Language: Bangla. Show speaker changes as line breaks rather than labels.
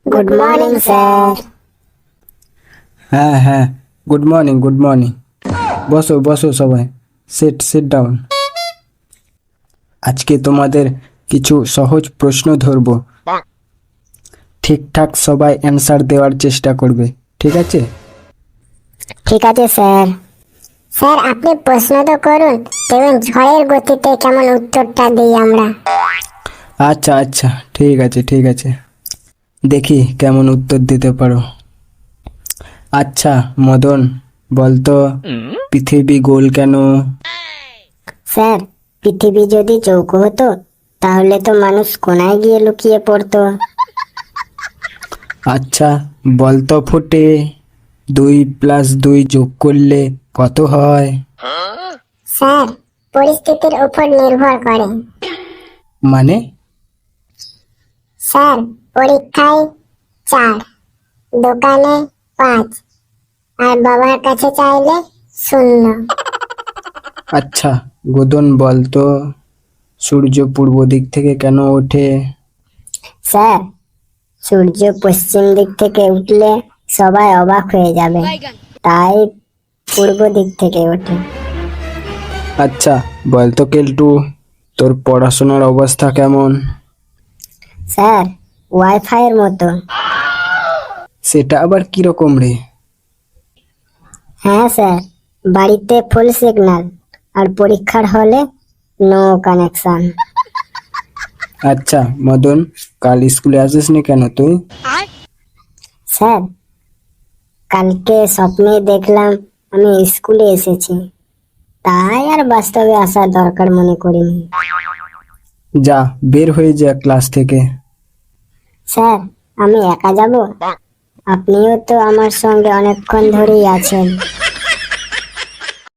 Good morning sir.
হ্যাঁ হ্যাঁ, গুড মর্নিং গুড মর্নিং। বসো বসো সবাই, সিট ডাউন। আজকে তোমাদের কিছু সহজ প্রশ্ন ধরব, ঠিকঠাক সবাই অ্যান্সার দেওয়ার চেষ্টা করবে, ঠিক আছে?
ঠিক আছে স্যার। স্যার আপনি প্রশ্ন তো করুন, দেখুন ঝড়ের গতিতে কেমন উত্তরটা দিই আমরা।
আচ্ছা আচ্ছা, ঠিক আছে ঠিক আছে, দেখি কেমন উত্তর দিতে পারো। আচ্ছা মদন, বলতো পৃথিবী গোল কেন?
স্যার পৃথিবী যদি চৌকো হতো তাহলে তো মানুষ কোনায় গিয়ে লুকিয়ে পড়তো।
আচ্ছা বলতো ফুটে, 2+2 যোগ করলে কত হয়?
স্যার পরিস্থিতির উপর নির্ভর করে।
মানে?
স্যার পরীক্ষায় 4, দোকানে 5, আর বাবার কাছে চাইলে 0।
আচ্ছা গোদন, বলতো সূর্য পূর্ব দিক থেকে কেন ওঠে?
স্যার সূর্য পশ্চিম দিক থেকে উঠলে সবাই অবাক হয়ে যাবে, তাই পূর্ব দিক থেকে ওঠে।
আচ্ছা বলতো কেলটু, তোর পড়াশোনার অবস্থা কেমন?
স্যার ওয়াইফাই এর মতো।
সেটা আবার কিরকম রে?
হ্যাঁ স্যার, বাড়িতে ফুল সিগন্যাল আর পরীক্ষার হলে নো কানেকশন।
আচ্ছা মদন, কাল স্কুলে আসিসনি কেন তুই?
স্যার কালকে স্বপ্নে দেখলাম আমি স্কুলে এসেছি, তাই আর বাস্তবে আসার দরকার মনে করিনি।
যা, বের হয়ে যা ক্লাস থেকে।
স্যার আমি একা যাব? আপনিও তো আমার সঙ্গে অনেকক্ষণ ধরেই আছেন।